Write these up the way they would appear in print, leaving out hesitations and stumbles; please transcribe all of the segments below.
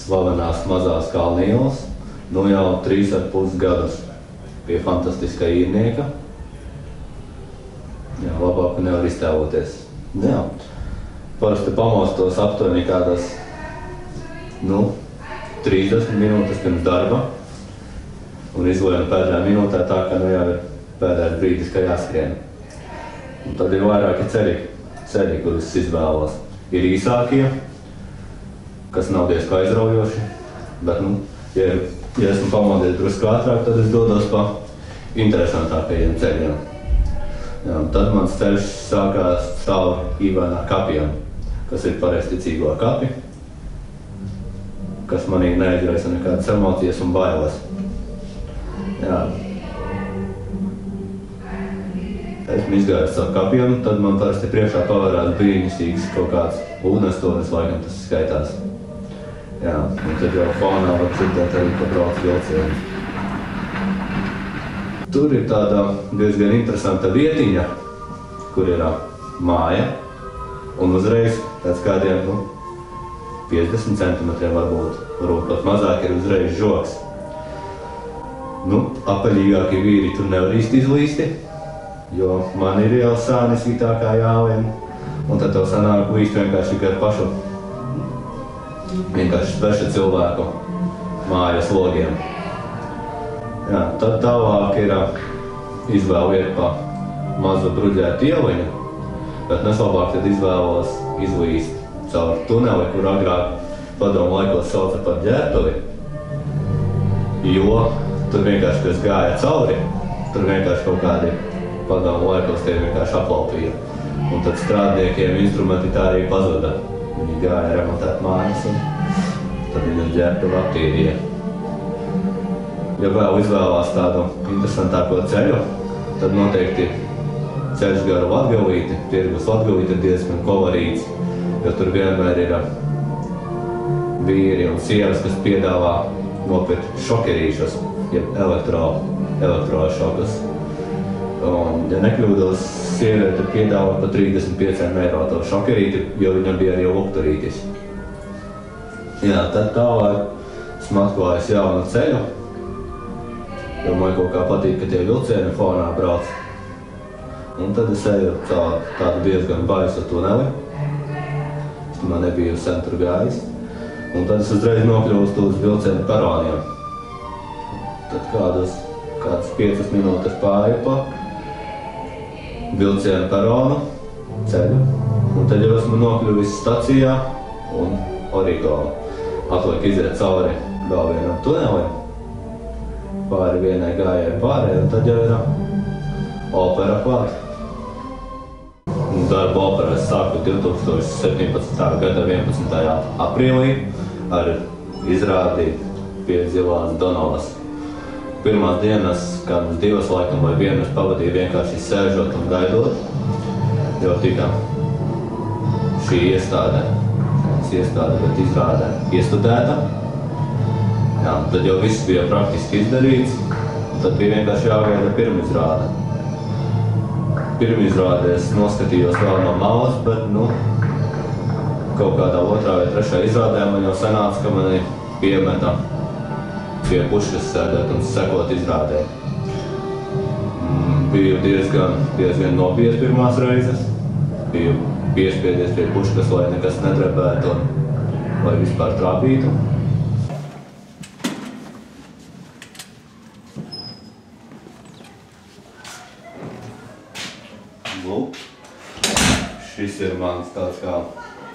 slavenās mazās Kalnīlas, nu jau 3,5 gadus pie fantastiskā īrnieka. Jā, labāk nevar iztēloties. Jā. Parasti pamostos aptuveni kādas, 30 minūtes pirms darba un izlēmu pēdējā minūtē tā, ka jau ir pēdējais brīdis, ka jāskrien. Un tad ir vairāki ceļi, kurus izvēlos. Ir īsākie, kas nav diezko aizraujoši, bet, ja esmu pamodies drusku ātrāk, tad es dodos pa interesantākajiem ceļiem. Jā, tad mans ceļš sākās cauri Īvainā kapiem, kas ir pareizticīgo kapi, kas manī neizraisa nekādas emocijas un bailes. Jā. Esmu izgājis caur kapiem, tad man parasti priekšā pavērās brīnišķīgs kaut kāds ūdenstonis, laikam tas skaitās. Jā, un tad jau fonā var dzirdēt arī, ka brauc vilcieni. Tur ir tāda diezgan interesanta vietiņa, kur ir māja, un uzreiz pēc kādiem 50 centimetriem varbūt pat mazāk ir uzreiz žoks. Apaļīgākie vīri tur nevar īsti izlīsti, jo man ir jau sānis vitākā jāvien, un tad tev sanāk līst vienkārši gar pašu vienkārši sveša cilvēku mājas logiem. Jā, tad tālāk ir izvēle iet pa mazu bruģētu ieliņu, bet neslabāk tad izvēlos izlīst caur tuneli, kur agrāk padomu laikos sauca par ģērtuvi, jo tur vienkārši, kas gāja cauri, tur vienkārši kaut kādi padomu laikos tie vienkārši aplaupīja. Un tad strādniekiem instrumenti tā arī pazuda. Viņi gāja remontēt mājas un tad viņi uz ģērtuvi aptīrīja. Ja vēl izvēlās tādu interesantāko ceļu, tad noteikti ceļš garu Latgalīti, tirgus Latgalīti ir diezgan kolorīts, jo tur vienmēr ir vīri un sievas, kas piedāvā nopirkt šokerīšus, jeb elektrošokus. Un, ja nekļūdos, sieviete piedāvā pa 35 eiro to šokerīti, jo viņam bija arī lukturītis. Jā, tad tālāk esmu atklājis jaunu ceļu, jo man kaut kā patīk, ka tie vilcieni fonā brauc. Un tad es eju tādu diezgan baisu tuneli. Es man nebiju sen tur gājis. Un tad es uzreiz nokļūstu uz vilcienu peroniem. Tad kādas 5 minūtes pārēju pa vilcienu peronu ceļu. Un tad jau esmu nokļuvis stacijā un Origo. Atliek iziet cauri vēl vienam tunelim, pāri vienai gājai pārējai, un tad jau ir opera klāt. Darbu operā es sāku 2017. gada 11. aprīlī ar izrādi pie Zilās Donavas. Pirmās dienas, kādas 2 laikam vai 1, es pavadīju vienkārši sēžot un gaidot, jo tika šī iestāde, bet izrāde iestudēta. Jā, tad jau viss bija praktiski izdarīts, un tad bija vienkārši jāgaida pirmizrāde. Pirmizrādē es noskatījos vēl no malas, bet, kaut kādā 2. vai 3. izrādē man jau sanāca, ka mani piemeta pie puškas sēdēt un sekot izrādē. Biju diezgan nopies pirmās reizes. Biju piespiedies pie puškas, lai nekas nedrebētu un lai vispār trāpītu. Šis ir mans tāds kā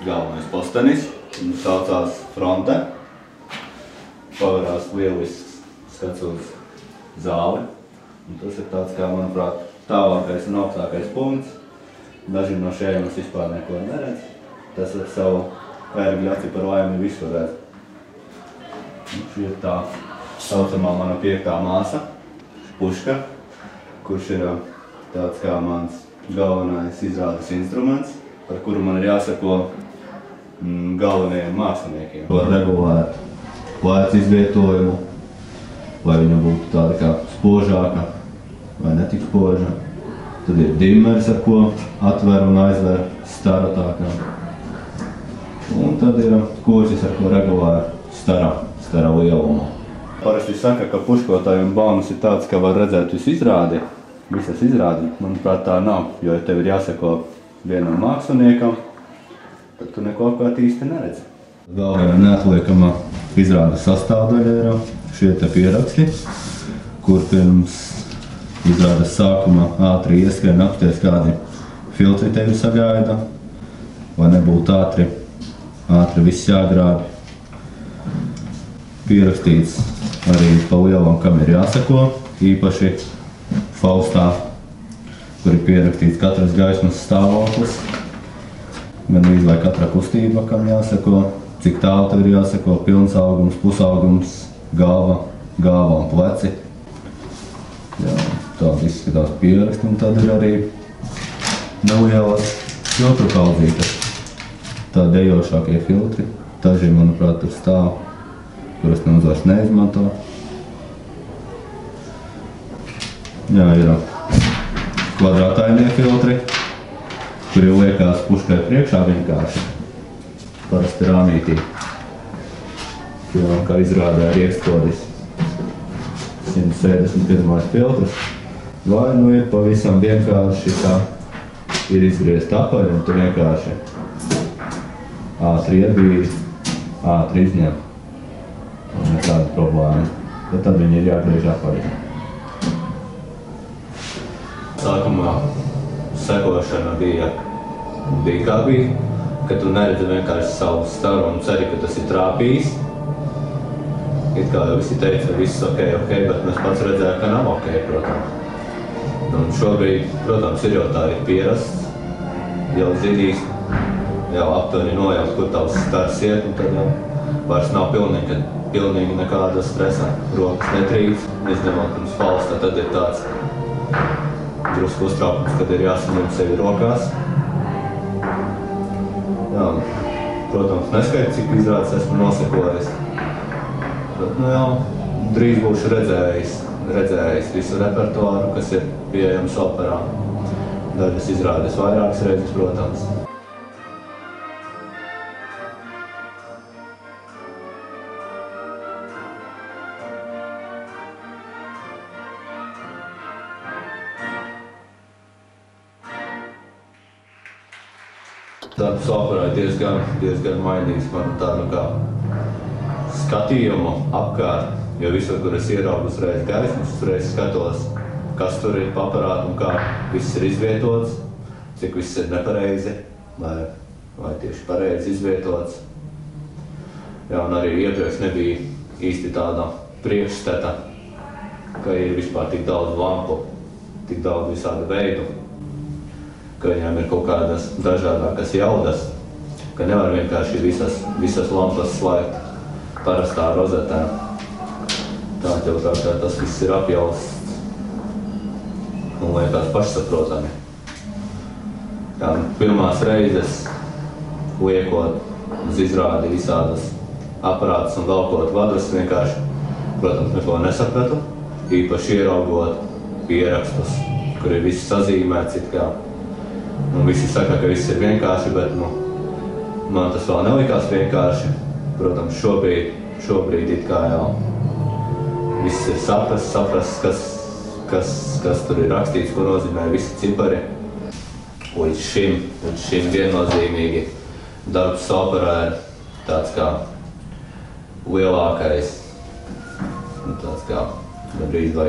galvenais postenis. Viņš saucās fronte. Pavarās lielisks skats uz zāli. Un tas ir tāds kā, manuprāt, tālākais un augstākais punkts. Daži no šejienes vispār neko neredz. Tas ar savu ērgļu aci par laimi visu redz. Šī ir tā saucamā mana 5. māsa, Puška, kurš ir tāds kā mans galvenais izrādes instruments, par kuru man ir jāsako galvenajiem māksliniekiem. Var regulēt plēca izvietojumu, lai viņa būtu tāda kā spožāka vai netik spoža. Tad ir dimmers, ar ko atver un aizver starotākā. Un tad ir koķis, ar ko regulē stara lielumu. Parasti saka, ka puškotājiem baumas ir tāds, ka var redzēt visas izrādi. Manuprāt, tā nav, jo ja tev ir jāseko vienam māksliniekam, tad tu neko apkārt īsti neredzi. Vēl viena neatliekamā izrādes sastāvdaļa ir šie te pieraksti, kur pirms izrādes sākuma ātri ieskrien apsties, kādi filtri tevi sagaida, lai nebūtu ātri viss jāgrābi. Pierakstīts arī pa lielam, kam ir jāseko, īpaši faustā, kur ir pierakstīts katras gaismas stāvoklis, gan vai katra kustība, kam jāseko, cik tālu tev ir jāseko, pilns augums, pusaugums, galva un pleci. Jā, tāda izskatās pieraksti, un tad ir arī nelielas filtru kaudzītes. Tā dejošākie filtri, daži, manuprāt, tur stāv, kuras nemaz vairs neizmanto. Jā, ir kvadrātainie filtri, kuri liekās puškai priekšā vienkārši. Parasti rāmītī. Kā izrādē ir iekspodis 161. filtrs. Vai nu ir pavisam vienkārši, kā ir izgriezt apaļ, un tu vienkārši ātri iebīdi, ātri izņem. Nekāda problēma. Bet tad viņi ir jāgriež apaļ. Sākumā sekošana bija kā bija, ka tu neredzi vienkārši savu staru un ceri, ka tas ir trāpījis. It kā jau visi teica, viss ok, bet mēs pats redzējām, ka nav ok, protams. Un šobrīd, protams, ir jau tā ir pierasts, jau zinīs, jau aptuveni nojaust, kur tavs stars iet, un tad jau vairs nav pilnīgi nekāda stresa. Rokas netrīc, izņemot pirms falsta, tad ir tāds drusku uztraukums, kad ir jāsaņem sevi rokās. Jā, protams, neskait, cik izrādes esmu nosekojis. Bet, drīz būšu redzējis visu repertuāru, kas ir pieejams operā. Daļas izrādes vairākas reizes, protams. Darbs operā ir diezgan mainīgs man tādu kā skatījumu apkārt, jo visur, kur es ieraugu uzreiz gaismas, uzreiz skatos, kas tur ir pa aparātu un kā viss ir izvietots, cik viss ir nepareizi, vai tieši pareizi izvietots. Jā, un arī iepriekš nebija īsti tāda priekšstata, ka ir vispār tik daudz lampu, tik daudz visādu veidu, ka viņām ir kaut kādas dažādākas jaudas, ka nevar vienkārši visas lampas slēgt parastā rozetē. Tā jau tā kā tas viss ir apjausts un liekas pašsaprotami. Jā, pirmās reizes liekot uz izrādi visādas aparātus un velkot vadus vienkārši, protams, neko nesapratu, īpaši ieraugot pierakstus, kur ir viss sazīmēts it kā. Visi saka, ka viss ir vienkārši, bet man tas vēl nelikās vienkārši. Protams, šobrīd it kā jau viss ir saprast, kas tur ir rakstīts, ko nozīmē visi cipari. Līdz šim viennozīmīgi darbs operā ir tāds kā lielākais, tāds kā brīdī vai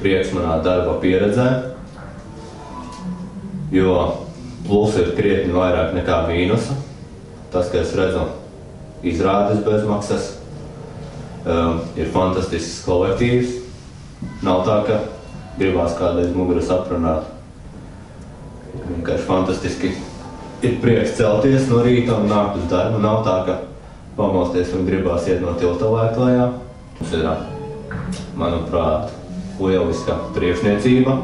prieks manā darba pieredzē, jo plusi ir krietni vairāk nekā mīnusa. Tas, ka es redzu izrādes bezmaksas, ir fantastisks kolektīvs. Nav tā, ka gribās kādreiz muguras aprunāt. Vienkārši fantastiski ir prieks celties no rīta un nākt uz darbu. Nav tā, ka pamosties un gribās iet no tilta lēklājā. Mums ir, manuprāt, lieliska priekšniecība,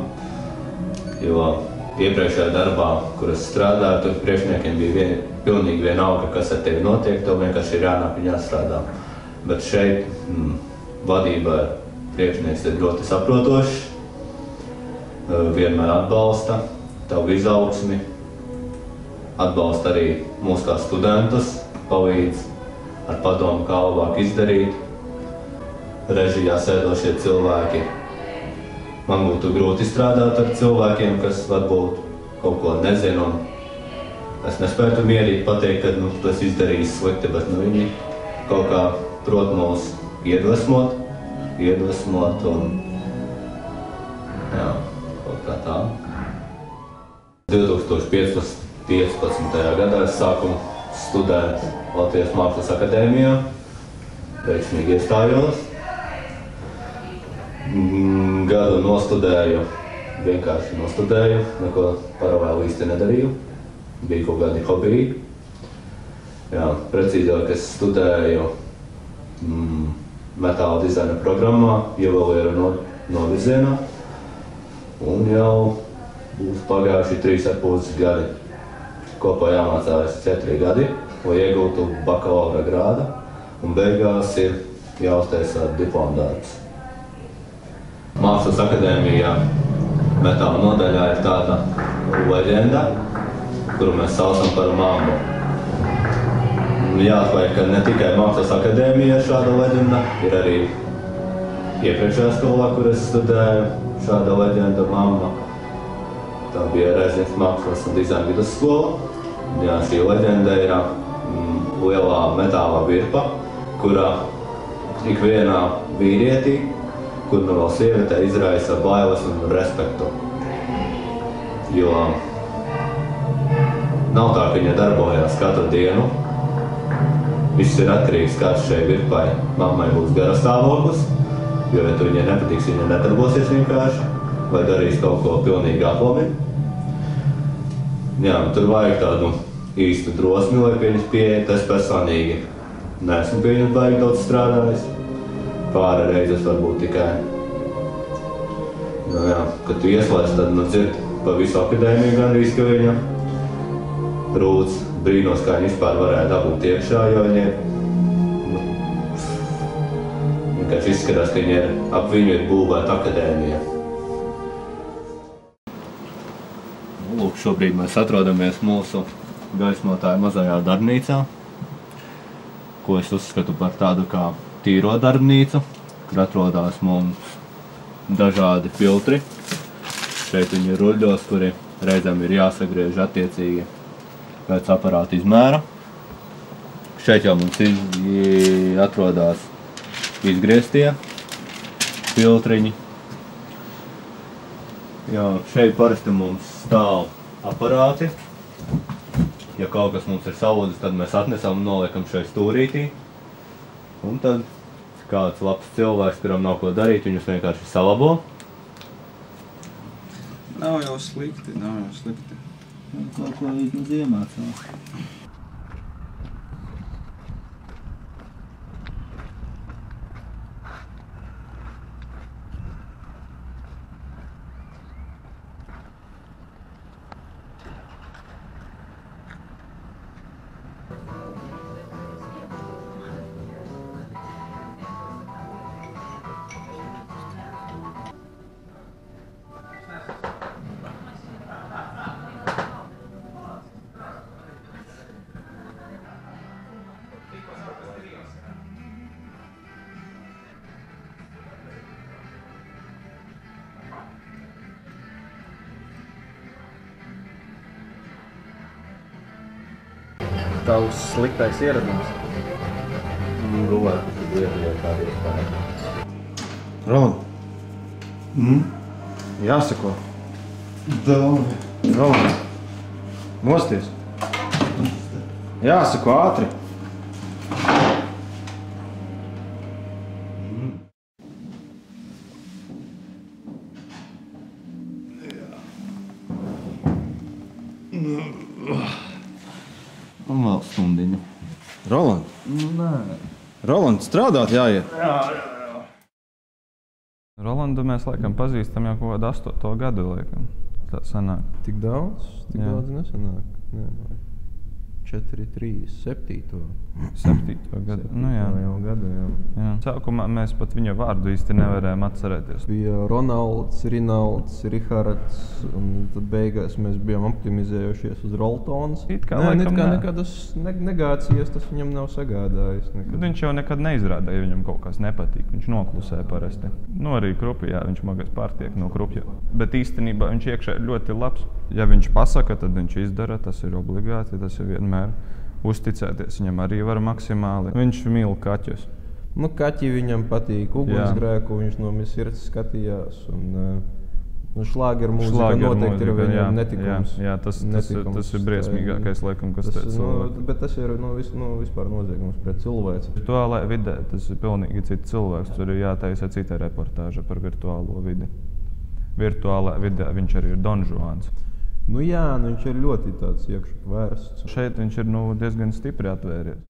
jo iepriekšējā darbā, kur es strādāju, tur priekšniekiem bija pilnīgi vienalga, kas ar tevi notiek, tev vienkārši ir jānāk un jāstrādā. Bet šeit vadībā priekšnieks ir ļoti saprotošs, vienmēr atbalsta tavu izaugsmi, atbalsta arī mūs kā studentus, palīdz ar padomu, kā labāk izdarīt. Režijā sēdošie cilvēki. Man būtu grūti strādāt ar cilvēkiem, kas varbūt kaut ko nezina, un es nespētu mierīgi pateikt, ka tu esi izdarījis slikti, bet viņi kaut kā prot mūs iedvesmot un jā, kaut kā tā. 2015. gadā es sāku studēt Latvijas Mākslas akadēmijā, veiksmīgi iestājos. Gadu vienkārši nostudēju, neko paralēli īsti nedarīju, bija kaut kādi hobiji. Jā, precīzāk es studēju metāla dizaina programmā, Juvelieru novirzienā, un jau būs pagājuši 3,5 gadi. Kopā jāmācās 4 gadi, lai iegūtu bakalaura grādu, un beigās ir jāuztaisa diplomdarbs. Mākslas akadēmijā metāla nodaļā ir tāda leģenda, kuru mēs saucam par mammu. Jāatklāj, ka ne tikai Mākslas akadēmija ir šāda leģenda, ir arī iepriekšējā skolā, kur es studēju, šāda leģenda mamma. Tā bija Reizeknas Mākslas un dizaina vidusskola. Jā, šī leģenda ir lielā metāla virpa, kura ikvienā vīrietī, kur no vēl sievietē izraisa bailes un respektu. Jo nav tā, ka viņa darbojās katru dienu. Viss ir atkarīgs, kāds šai virpai mammai būs gara stāvoklis, jo, ja tu viņai nepatiks, viņa nedarbosies vienkārši, vai darīs kaut ko pilnīgi aplami. Jā, tur vajag tādu īstu drosmi, lai pieņems pieeja. Es personīgi neesmu pieņems baigi daudz strādājis. Pāri reizes varbūt tikai. Jā, kad tu ieslēdz, tad dzird pa visu akadēmiju gandrīz, ka viņa rūc brīnos, kā viņa vispār varēja dabūt iekšā, jo viņa vienkārši izskatās, ka ap viņu ir būvēta akadēmija. Lūk, šobrīd mēs atrodamies mūsu gaismotāja mazajā darbnīcā, ko es uzskatu par tādu kā tīro darbnīcu, kur atrodas mums dažādi filtri. Šeit viņi ir ruļļos, kuri reizēm ir jāsagriež attiecīgi pēc aparāta izmēra. Šeit jau mums atrodas izgrieztie filtriņi. Jā, šeit parasti mums stāv aparāti. Ja kaut kas mums ir salūdis, tad mēs atnesam un noliekam šeit stūrītī. Un tad kāds labs cilvēks, kuram nav ko darīt, viņus vienkārši salabo. Nav jau slikti. Kaut ko vismaz iemācās. Tavs sliktais ieradums. Gulēt, tad iedodiet kādi iespēja. Roland. Jāsako. Daudzi. Roland. Mosties. Jāsako ātri. Un vēl stundiņu. Roland. Nē. Roland, strādāt jāiet. Jā. Rolandu mēs laikam pazīstam jau kaut kādu 8. gadu, laikam. Tā sanāk. Tik daudz? Tik daudz nesanāk. Nē, 4, 3, 7. 7. gadu. Nu, jā. Jau gadu, jā. Jā. Sākumā mēs pat viņa vārdu īsti nevarējām atcerēties. Bija Ronalds, Rinalds, Rihards, un tad beigās mēs bijām optimizējušies uz Roltons. It kā laikam nē. Nekad tas negācies, tas viņam nav sagādājis. Nekad. Viņš jau nekad neizrādīja, ja viņam kaut kas nepatīk. Viņš noklusēja parasti. Nu, arī krupjā viņš magais pārtiek no krupja. Bet īstenībā viņš iekšā ir ļoti labs. Ja viņš pasaka, tad viņš izdara, tas ir obligāti, tas ir vienmēr. Uzticēties viņam arī var maksimāli. Viņš mīl kaķus. Nu, kaķi viņam patīk, ugunsgrēku viņš no sirds skatījās. Un šlāgeru mūzika noteikti ir viņam netikums. Jā, tas ir briesmīgākais, laikam, kas te cilvēki. Bet tas ir vispār noziegums pret cilvēci. Virtuālajā vidē tas ir pilnīgi cits cilvēks. Tur ir jātaisa cita reportāža par virtuālo vidi. Virtuālā vidē viņš arī ir Don Juans. Nu jā, viņš ir ļoti tāds iekšā vērsts. Šeit viņš ir diezgan stipri atvērties.